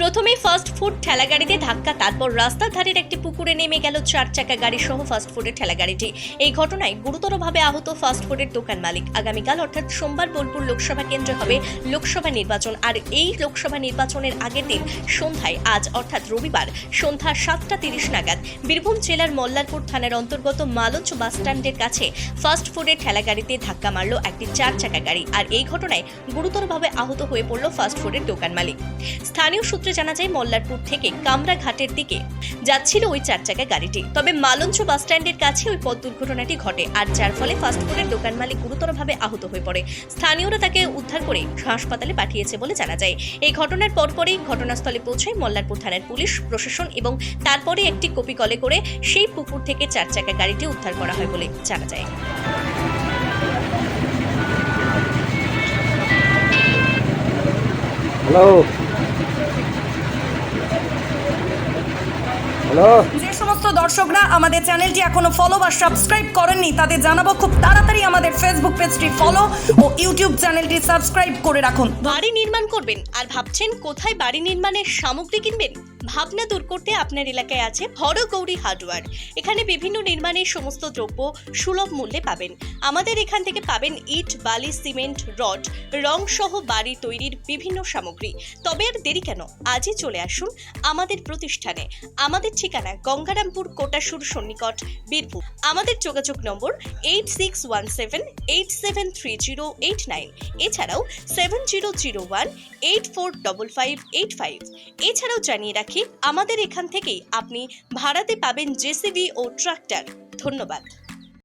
প্রথমেই fast food ঠেলাগাড়িতে ধাক্কা, তারপর রাস্তার ধারের একটি পুকুরে নেমে গেল 4 চাকা গাড়ি সহ ফাস্ট ফুডের ঠেলাগাড়িটি। এই ঘটনায় গুরুতরভাবে আহত ফাস্ট ফুডের দোকান মালিক। আগামীকাল অর্থাৎ সোমবার বোলপুর লোকসভা কেন্দ্রে হবে লোকসভা নির্বাচন, আর এই লোকসভা নির্বাচনের আগের দিন সন্ধ্যায়, আজ অর্থাৎ রবিবার সন্ধ্যা 7:30 নাগাদ বীরভূম জেলার মল্লারপুর থানার অন্তর্গত মালঞ্চ বাসস্ট্যান্ডের কাছে ফাস্ট ফুডের ঠেলাগাড়িতে ধাক্কা মারল একটি 4 চাকা গাড়ি, আর এই ঘটনায় গুরুতরভাবে আহত হয়ে পড়ল ফাস্ট ফুডের দোকান মালিক। স্থানীয় সূত্রে জানা যায়, মল্লারপুর থেকে কামরাঘাটের দিকে যাচ্ছিল ওই 4 চাকা গাড়িটি। তবে মালঞ্চ বাসস্ট্যান্ডের কাছে ওই পথ দুর্ঘটনাটি ঘটে, আর যার ফলে ফাস্টফুডের দোকান মালিক গুরুতরভাবে আহত হয়ে পড়ে। স্থানীয়রা তাকে উদ্ধার করে হাসপাতালে পাঠিয়েছে বলে জানা যায়। এই ঘটনার পরপরই ঘটনাস্থলে পৌঁছায় মল্লারপুর থানার পুলিশ প্রশাসন, এবং তারপরে একটি কপিকলে করে সেই পুকুর থেকে 4 চাকা গাড়িটি উদ্ধার করা হয় বলে জানা যায়। যে সমস্ত দর্শকরা আমাদের চ্যানেলটি এখনো ফলো বা সাবস্ক্রাইব করেননি, তাদের জানাবো খুব তাড়াতাড়ি আমাদের ফেসবুক পেজটি ফলো ও ইউটিউব চ্যানেলটি সাবস্ক্রাইব করে রাখুন। বাড়ি নির্মাণ করবেন আর ভাবছেন কোথায় বাড়ি নির্মাণের সামগ্রী কিনবেন? ভাবনা দূর করতে আপনার এলাকায় আছে হরগৌরী হার্ডওয়্যার। এখানে বিভিন্ন নির্মাণের সমস্ত দ্রব্য সুলভ মূল্যে পাবেন। আমাদের এখান থেকে পাবেন ইট, বালি, সিমেন্ট, রড, রং সহ বাড়ি তৈরির বিভিন্ন সামগ্রী। তবে আর দেরি কেন, আজই চলে আসুন আমাদের প্রতিষ্ঠানে। আমাদের ঠিকানা গঙ্গারামপুর, কোটাসুর সন্নিকট, বীরভূম। আমাদের যোগাযোগ নম্বর 8617873089, এছাড়াও 7001845585। এছাড়াও জানিয়ে রাখি, আমাদের এখান থেকেই আপনি ভাড়াতে পাবেন জেসিবি ও ট্রাক্টর। ধন্যবাদ।